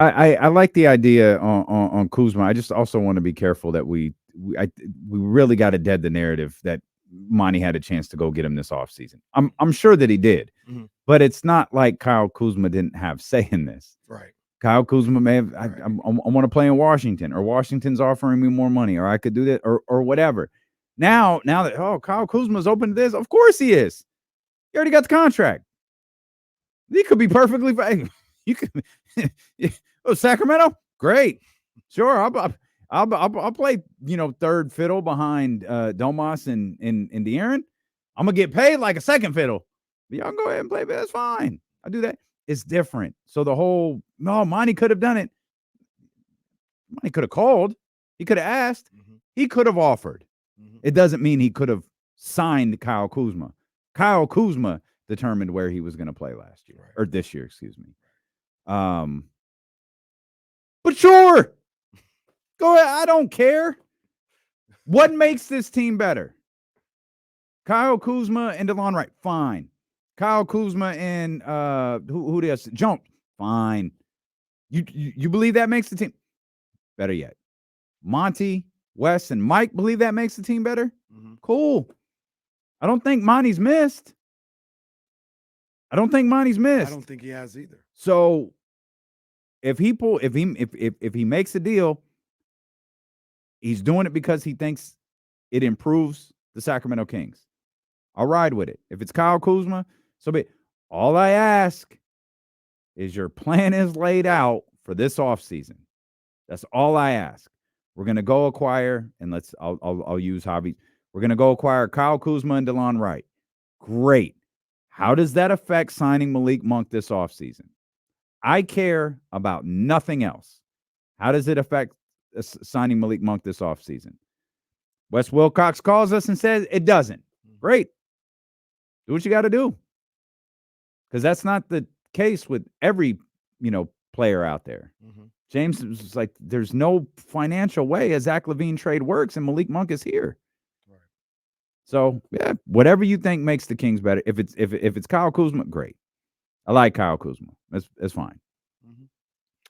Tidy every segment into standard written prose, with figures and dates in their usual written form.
I like the idea on Kuzma. I just also want to be careful that we really got to dead the narrative that Monty had a chance to go get him this offseason. I'm sure that he did, but it's not like Kyle Kuzma didn't have say in this. Right. Kyle Kuzma may have. Right. I want to play in Washington, or Washington's offering me more money, or I could do that, or whatever. Now that Kyle Kuzma's open to this, of course he is. He already got the contract. He could be perfectly fine. You could. Sacramento, great, sure. I'll play. Third fiddle behind Domas and De'Aaron. I'm gonna get paid like a second fiddle. But y'all go ahead and play. That's fine. I do that. It's different. So the whole Monty could have done it. Monty could have called. He could have asked. He could have offered. It doesn't mean he could have signed Kyle Kuzma. Kyle Kuzma determined where he was going to play last year or this year, excuse me. But sure, go ahead. I don't care. What makes this team better? Kyle Kuzma and DeLon Wright, fine. Kyle Kuzma and who else? Jones, fine. You believe that makes the team better yet? Monty, Wes, and Mike believe that makes the team better? Cool. I don't think Monty's missed. I don't think he has either. So if he makes a deal, he's doing it because he thinks it improves the Sacramento Kings. I'll ride with it. If it's Kyle Kuzma, so be it. All I ask is your plan is laid out for this offseason. That's all I ask. We're gonna go acquire, and I'll use Javi. We're gonna go acquire Kyle Kuzma and DeLon Wright. Great. How does that affect signing Malik Monk this offseason? I care about nothing else. How does it affect signing Malik Monk this offseason? Wes Wilcox calls us and says it doesn't. Great. Do what you got to do. Because that's not the case with every, player out there. James is like, there's no financial way a Zach LaVine trade works, and Malik Monk is here. Right. So, yeah, whatever you think makes the Kings better. If it's Kyle Kuzma, great. I like Kyle Kuzma. That's fine.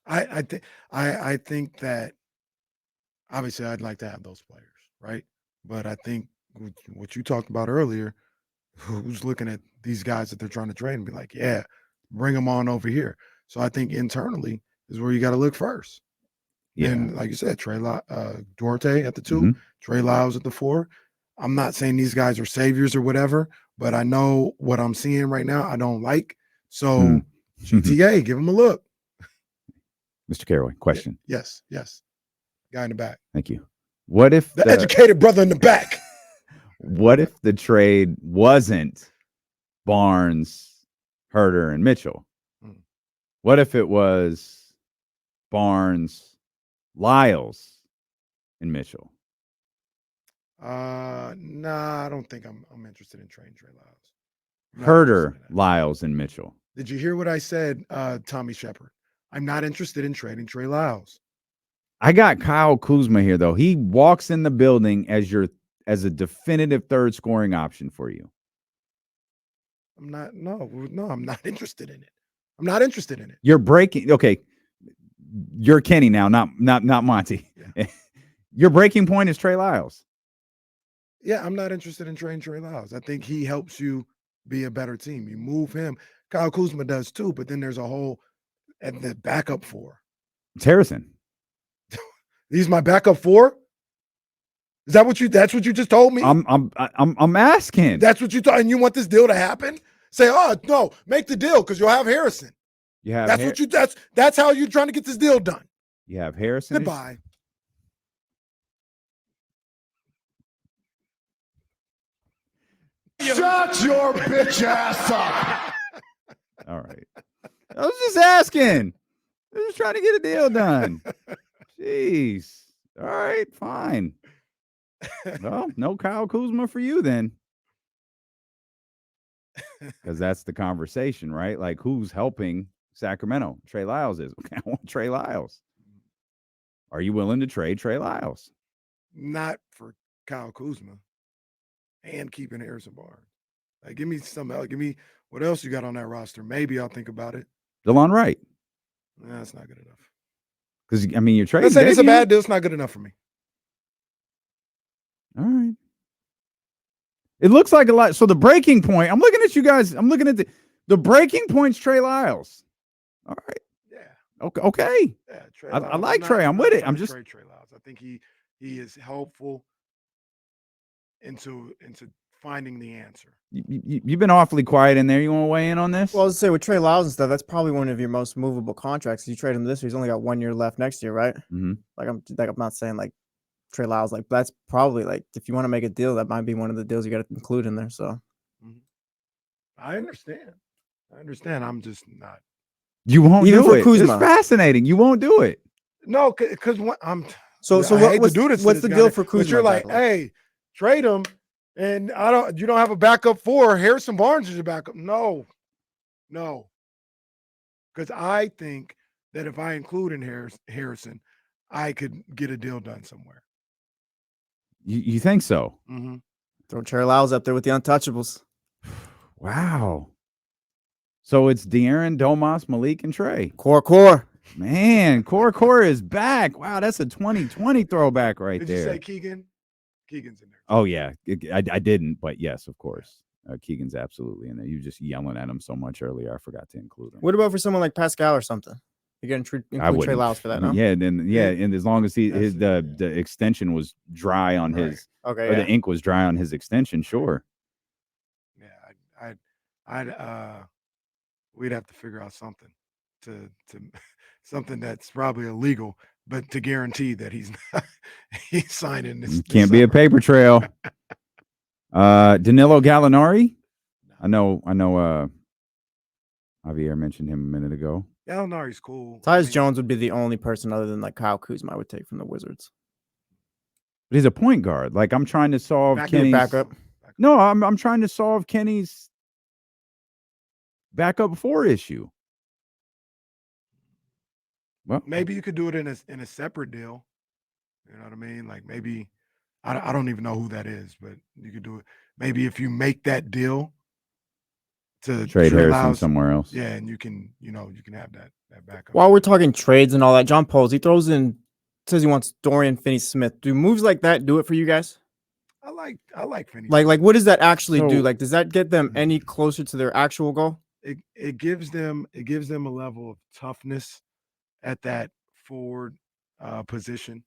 I think that obviously I'd like to have those players, right? But I think what you talked about earlier, who's looking at these guys that they're trying to trade and be like, yeah, bring them on over here. So I think internally is where you got to look first. Yeah. And like you said, Duarte at the 2, Trey Lyles at the 4. I'm not saying these guys are saviors or whatever, but I know what I'm seeing right now I don't like. So GTA, give them a look. Mr. Caraway, question. Yes. Guy in the back. Thank you. What if the educated brother in the back? What if the trade wasn't Barnes, Herter, and Mitchell? What if it was Barnes, Lyles, and Mitchell? Nah, I don't think I'm interested in trading Trey Lyles. Herter, Lyles, and Mitchell. Did you hear what I said, Tommy Shepard? I'm not interested in trading Trey Lyles. I got Kyle Kuzma here, though. He walks in the building as a definitive third scoring option for you. I'm not interested in it. I'm not interested in it. You're breaking. Okay, you're Kenny now, not Monty. Yeah. Your breaking point is Trey Lyles. Yeah, I'm not interested in trading Trey Lyles. I think he helps you be a better team. You move him. Kyle Kuzma does too, but then there's a whole and the backup 4. It's Harrison. He's my backup 4. Is that what you? That's what you just told me. I'm asking. That's what you thought, and you want this deal to happen? Say, oh no, make the deal because you'll have Harrison. You have that's how you're trying to get this deal done. You have Harrison. Goodbye. Shut your bitch ass up. All right. I was just asking. I was just trying to get a deal done. Jeez. All right, fine. Well, no Kyle Kuzma for you then. Because that's the conversation, right? Like, who's helping Sacramento? Trey Lyles is. Okay, I want Trey Lyles. Are you willing to trade Trey Lyles? Not for Kyle Kuzma and keeping Harrison Barnes. Like, give me something else. Give me what else you got on that roster. Maybe I'll think about it. DeLon Wright. That's not good enough. Because I mean, you're trading. Let's say it's a Davion. bad deal. It's not good enough for me. All right. It looks like a lot. So the breaking point. I'm looking at you guys. I'm looking at the breaking point's Trey Lyles. All right. Yeah. Okay. Yeah. Trey I Lyles. like Trey. I'm with it. I'm trying to just trade Trey Lyles. I think he is helpful into finding the answer. you've been awfully quiet in there. You want to weigh in on this? Well, I was say with Trey Lyles and stuff, that's probably one of your most movable contracts. You trade him this year, he's only got 1 year left next year, right? Mm-hmm. I'm not saying like Trey Lyles, like that's probably like if you want to make a deal, that might be one of the deals you got to include in there. So I understand. I'm just not. You won't even do for it. Kuzma. It's fascinating. You won't do it. No, because I'm. So I hate what's to do this to what's this the guy, deal for Kuzma? But you're like, exactly? hey, trade him, and you don't have a backup for Harrison Barnes is your backup. No, because I think that if I include in Harrison, I could get a deal done somewhere. You think so? Mm-hmm. Throw Trey Lyles up there with the untouchables. Wow. So it's De'Aaron, Domas, Malik, and Trey. Core. Man, Core is back. Wow, that's a 2020 throwback right Did there. you say Keegan? Keegan's in there. Oh, yeah. I didn't, but yes, of course. Keegan's absolutely in there. You were just yelling at him so much earlier. I forgot to include him. What about for someone like Pascal or something? You're going to include Trey Lyles for that, no? Yeah, and as long as the extension was dry on his, Okay, or the ink was dry on his extension, sure. Yeah, we'd have to figure out something to something that's probably illegal, but to guarantee that he's signing this. Can't be a paper trail. Danilo Gallinari. I know. Javier mentioned him a minute ago. Gallinari's cool. Tyus Jones would be the only person other than like Kyle Kuzma I would take from the Wizards. But he's a point guard. Like I'm trying to solve Kenny's backup. No, I'm trying to solve Kenny's backup 4 issue. Well, maybe you could do it in a separate deal. You know what I mean? Like maybe I don't even know who that is, but you could do it. Maybe if you make that deal to trade Harrison Lyles, somewhere else. Yeah, and you can have that backup. While we're talking trades and all that, John Poles, he throws in, says he wants Dorian Finney-Smith. Do moves like that do it for you guys? I like Finney. Like what does that actually do? Like, does that get them any closer to their actual goal? It gives them a level of toughness at that forward position.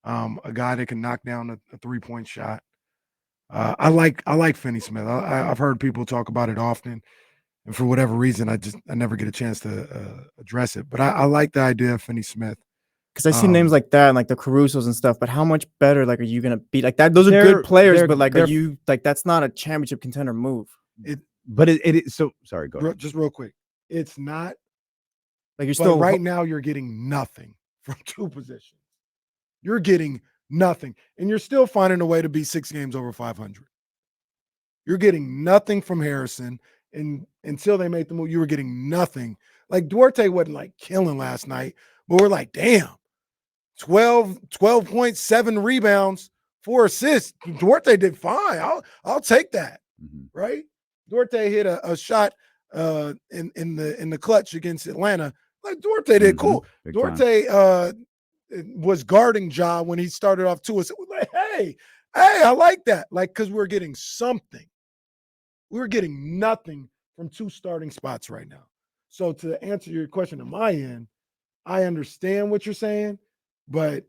A guy that can knock down a 3-point shot. I like Finney-Smith. I've heard people talk about it often, and for whatever reason, I never get a chance to address it. But I like the idea of Finney-Smith. Because I see names like that and like the Carusos and stuff, but how much better like are you gonna beat like that? Those are good players, but like are you like that's not a championship contender move. But it so sorry, go ahead. Just real quick. It's not like you're still right now you're getting nothing from 2 positions. You're getting nothing, and you're still finding a way to be 6 games over 500. You're getting nothing from Harrison, and until they made the move, you were getting nothing. Like Duarte wasn't like killing last night, but we're like, damn, 12.7 rebounds, 4 assists. Duarte did fine. I'll take that, right? Duarte hit a shot in the clutch against Atlanta. Like Duarte did cool. Big Duarte was guarding Ja when he started off 2 assists. Like, hey, I like that. Like, because we're getting something. We're getting nothing from 2 starting spots right now. So to answer your question on my end, I understand what you're saying, but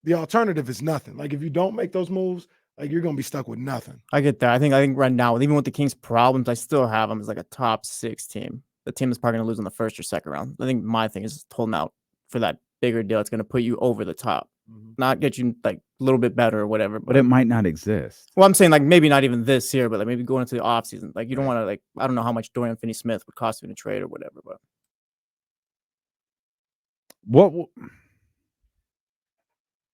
the alternative is nothing. Like if you don't make those moves, like you're gonna be stuck with nothing. I get that. I think right now, even with the Kings' problems, I still have them as like a top 6 team. The team is probably gonna lose in the first or second round. I think my thing is holding out for that bigger deal. It's gonna put you over the top, not get you like a little bit better or whatever. But it might not exist. Well, I'm saying like maybe not even this year, but like maybe going into the off season. Like you don't want to like I don't know how much Dorian Finney-Smith would cost you in a trade or whatever, but what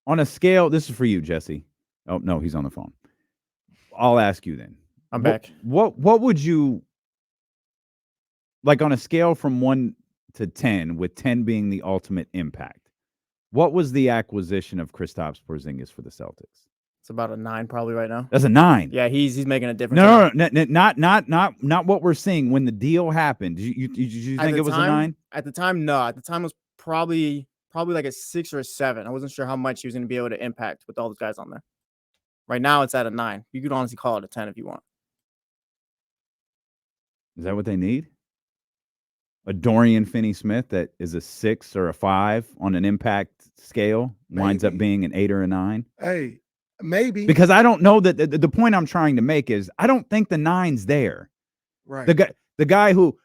on a scale? This is for you, Jesse. Oh no, he's on the phone. I'll ask you then. I'm back. What would you like on a scale from 1 to 10, with 10 being the ultimate impact? What was the acquisition of Kristaps Porzingis for the Celtics? It's about a 9 probably right now. That's a 9. Yeah, he's making a difference. No, not what we're seeing when the deal happened. Did you think it was a 9? At the time, no. At the time, it was probably probably like a 6 or a 7. I wasn't sure how much he was going to be able to impact with all those guys on there. Right now, it's at a 9. You could honestly call it a 10 if you want. Is that what they need? A Dorian Finney-Smith that is a 6 or a 5 on an impact scale winds up Maybe. being an 8 or a 9? Hey, maybe. Because I don't know that the point I'm trying to make is I don't think the 9's there. Right. The guy who,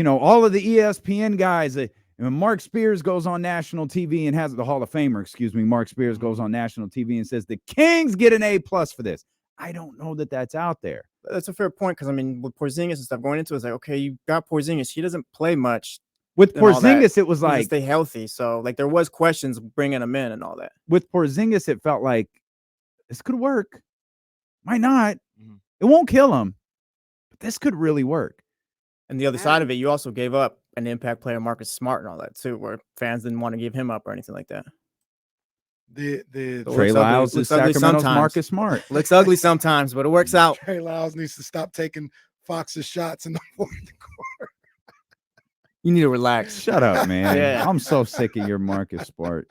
all of the ESPN guys, Mark Spears goes on national TV and has the Hall of Famer, Mark Spears goes on national TV and says the Kings get an A+ for this. I don't know that that's out there. That's a fair point because, I mean, with Porzingis and stuff going into it, it's like, okay, you got Porzingis. He doesn't play much. With and all that. Porzingis, it was He needs to like stay healthy. So, like, there was questions bringing him in and all that. with Porzingis, it felt like this could work. Might not. Mhm. It won't kill him, but this could really work. And the other side of it, you also gave up an impact player, Marcus Smart, and all that too, where fans didn't want to give him up or anything like that. The So Trey looks ugly- Lyles is looks ugly Sacramento's sometimes. Marcus Smart. Looks ugly sometimes, but it works out. Trey Lyles needs to stop taking Fox's shots in the fourth quarter. You need to relax. Shut up, man. Yeah. I'm so sick of your Marcus Smart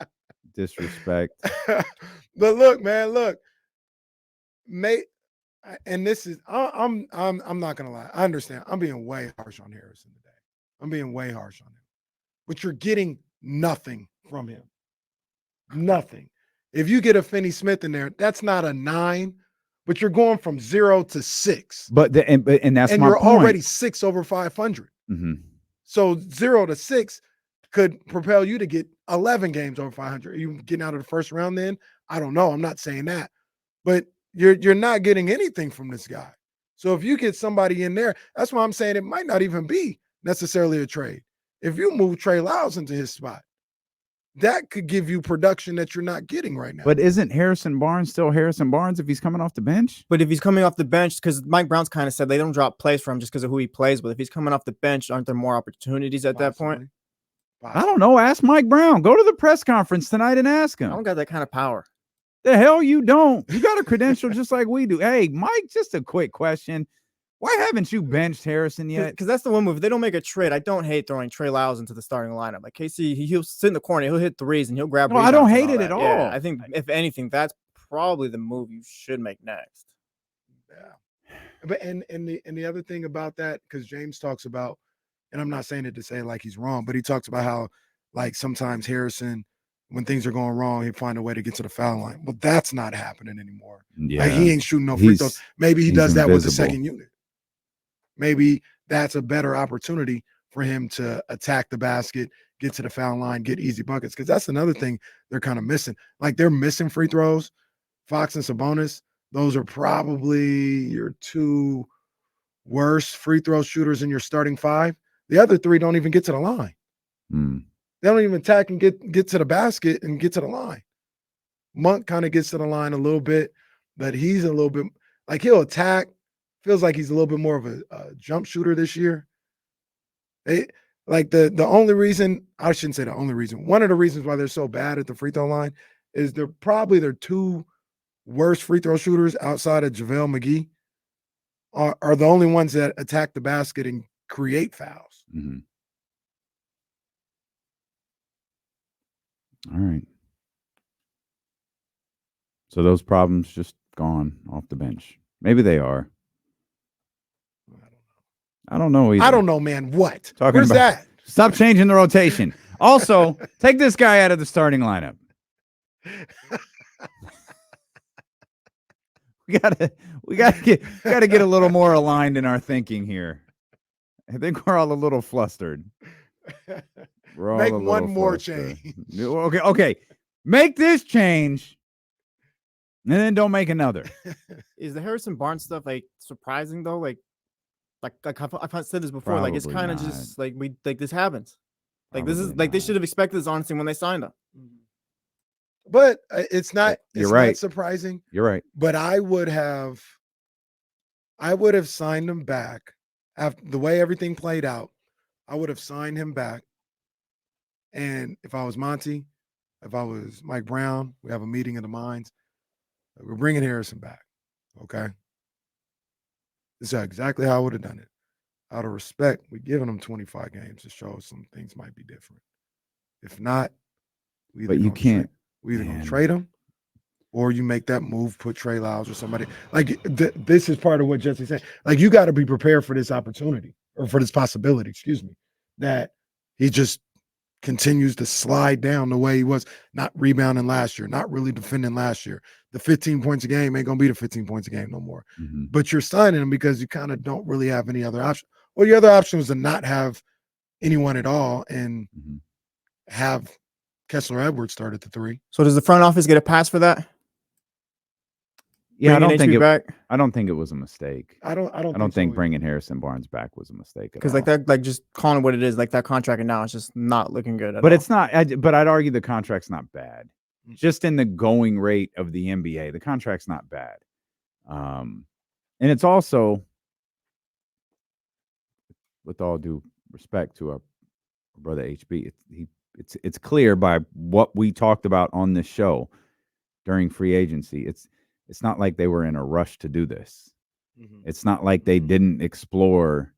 disrespect. But look, man, and this is I'm not gonna lie. I understand. I'm being way harsh on Harrison today. I'm being way harsh on him. But you're getting nothing from him. Nothing. If you get a Finney Smith in there, that's not a 9, but you're going from 0 to 6. But and that's And my you're point. already 6 over 500. Mhm. So 0 to 6 could propel you to get 11 games over 500. Are you getting out of the first round then? I don't know. I'm not saying that. But you're not getting anything from this guy. So if you get somebody in there, that's why I'm saying it might not even be necessarily a trade. If you move Trey Lyles into his spot, that could give you production that you're not getting right now. But isn't Harrison Barnes still Harrison Barnes if he's coming off the bench? But if he's coming off the bench, because Mike Brown's kind of said they don't drop plays for him just because of who he plays with. If he's coming off the bench, aren't there more opportunities at that point? I don't know. Ask Mike Brown. Go to the press conference tonight and ask I him. don't got that kind of power. The hell you don't. You got a credential just like we do. Hey, Mike, just a quick question. Why haven't you benched Harrison yet? Because that's the one move. If they don't make a trade, I don't hate throwing Trey Lyles into the starting lineup. Like KC, he'll sit in the corner, he'll hit threes, and he'll grab. No, I don't rebounds and hate it that. at Yeah, all. I think if anything, that's probably the move you should make next. Yeah. But and the other thing about that, because James talks about, and I'm not saying it to say like he's wrong, but he talks about how like sometimes Harrison, when things are going wrong, he'd find a way to get to the foul line. But that's not happening anymore. Yeah. Like he ain't shooting no free throws. Maybe he does that with the invisible. second unit. Maybe that's a better opportunity for him to attack the basket, get to the foul line, get easy buckets. Because that's another thing they're kind of missing. Like they're missing free throws. Fox and Sabonis, those are probably your 2 worst free throw shooters in your starting 5. The other 3 don't even get to the line. Mm. They don't even attack and get to the basket and get to the line. Monk kind of gets to the line a little bit, but he's a little bit like he'll attack. Feels like he's a little bit more of a jump shooter this year. The only reason, I shouldn't say the only reason, one of the reasons why they're so bad at the free throw line is they're probably their 2 worst free throw shooters outside of JaVale McGee are the only ones that attack the basket and create fouls. Mm-hmm. All right. So those problems just gone off the bench. Maybe they are. I don't know either. I don't know, man. What? Talking Where's about- that? Stop changing the rotation. Also, take this guy out of the starting lineup. We gotta get a little more aligned in our thinking here. I think we're all a little flustered. We're all Make a one little more flustered. change. Okay. Make this change, and then don't make another. Is the Harrison Barnes stuff like surprising though? Like I've said this before. Like it's Probably kind of not. just like this happens. Like this is Probably like they not. should have expected this honestly when they signed him. But it's not. You're It's right. not surprising. You're right. But I would have signed him back after the way everything played out. I would have signed him back. And if I was Monty, if I was Mike Brown, we have a meeting of the minds. We're bringing Harrison back. Okay. This is exactly how I would have done it. Out of respect, we're giving him 25 games to show some things might be different. If not, We But you gonna can't. we either gonna man. trade him, or you make that move, put Trey Lyles or somebody. Like this is part of what Jesse's saying. Like you got to be prepared for this opportunity or for this possibility. Excuse me, that he just continues to slide down the way he was, not rebounding last year, not really defending last year. The 15 points a game ain't gonna be the 15 points a game no more. Mhm. But you're signing him because you kind of don't really have any other option. Well, your other option was to not have anyone at all and Mhm. have Kessler Edwards start at the 3. So does the front office get a pass for that? Yeah, I Bringing don't think HB it. back? I don't think it was a mistake. I don't I don't think, think so bringing Harrison Barnes back was a mistake at Because all. like that, like just calling it what it is, like that contract now is just not looking good at But all. it's not. But I'd argue the contract's not bad. Mm. Just in the going rate of the NBA, the contract's not bad. And it's also, with all due respect to our brother HB, it's clear by what we talked about on this show during free agency. It's not like they were in a rush to do this. Mhm. It's not like they Mhm. didn't explore.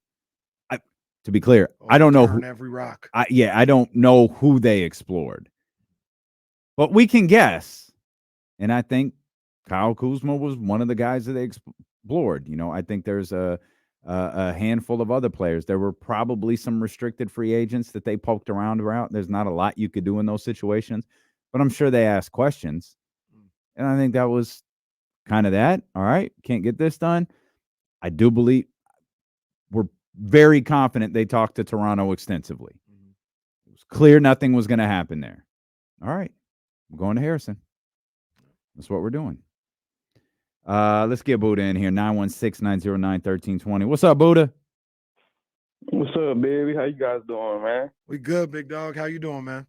To be clear, Oh, I don't know turn who. every rock. I don't know who they explored, but we can guess. And I think Kyle Kuzma was one of the guys that they explored. You know, I think there's a handful of other players. There were probably some restricted free agents that they poked around. There's not a lot you could do in those situations, but I'm sure they asked questions. And I think that was kind of that. All right, can't get this done. I do believe we're very confident they talked to Toronto extensively. It was clear nothing was going to happen there. All right, I'm going to Harrison. That's what we're doing. Let's get Buddha in here. 916-909-1320. What's up, Buddha? What's up, baby? How you guys doing, man? We good, big dog. How you doing, man?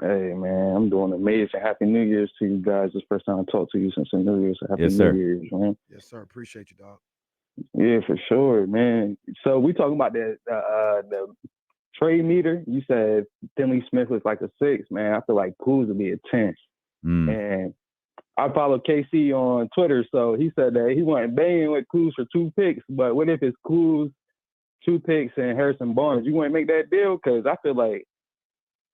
Hey, man, I'm doing amazing. Happy New Year's to you guys. This first time I talked to you since the New Year's. So happy Yes, sir. New Year's, man. Yes, sir. Appreciate you, dog. Yeah, for sure, man. So we talking about the trade meter. You said Finley Smith was like a 6, man. I feel like Kuz would be a 10. And I follow KC on Twitter, so he said that he wasn't banging with Kuz for 2 picks. But what if it's Kuz, 2 picks, and Harrison Barnes? You want to make that deal? Because I feel like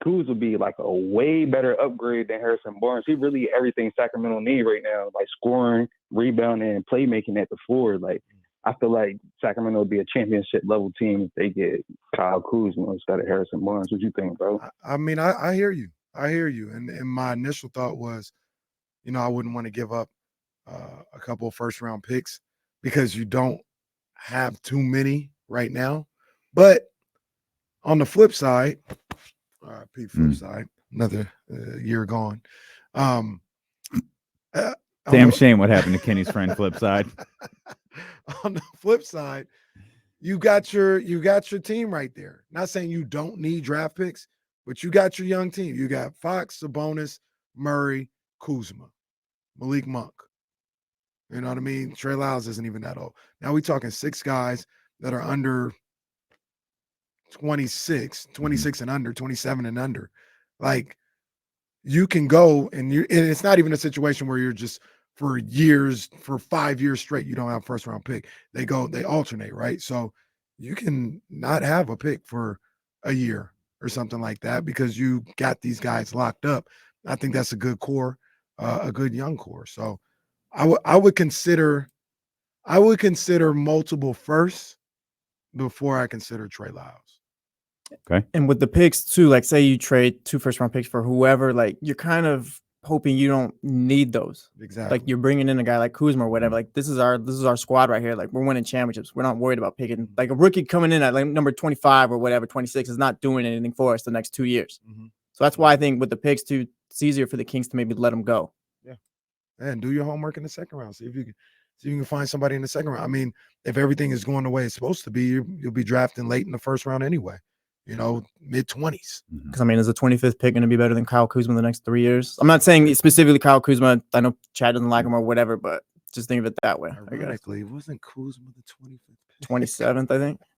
Kuz would be like a way better upgrade than Harrison Barnes. He really everything Sacramento need right now, like scoring, rebounding, and playmaking at the 4. Like I feel like Sacramento would be a championship level team if they get Kyle Kuzma instead of Harrison Barnes. What you think, bro? I mean, I hear you. I hear you. And my initial thought was, you know, I wouldn't want to give up a couple of first-round picks because you don't have too many right now. But on the flip side, flip side, another year gone. Damn shame what happened to Kenny's friend Flipside. On the flip side, you got your team right there. Not saying you don't need draft picks, but you got your young team. You got Fox, Sabonis, Murray, Kuzma, Malik Monk. You know what I mean? Trey Lyles isn't even that old. Now we're talking 6 guys that are under 26 and under, 27 and under. Like you can go and it's not even a situation where you're just for 5 years straight, you don't have first round pick. They alternate, right? So you can not have a pick for a year or something like that because you got these guys locked up. I think that's a good core, a good young core. So I would consider multiple firsts before I consider Trey Lyles. Okay. And with the picks too, like say you trade 2 first-round picks for whoever, like you're kind of hoping you don't need those. Exactly. Like you're bringing in a guy like Kuzma or whatever. Like this is our squad right here. Like we're winning championships. We're not worried about picking like a rookie coming in at like number 25 or whatever, 26 is not doing anything for us the next 2 years. So that's why I think with the picks too, it's easier for the Kings to maybe let them go. Yeah. And do your homework in the second round. See if you can find somebody in the second round. I mean, if everything is going the way it's supposed to be, you'll be drafting late in the first round anyway. You know, mid-20s. Because I mean, is the 25th pick going to be better than Kyle Kuzma in the next 3 years? I'm not saying specifically Kyle Kuzma. I know Chad doesn't like him or whatever, but just think of it that way. Ironically, wasn't Kuzma the 25th pick? 27th, I think.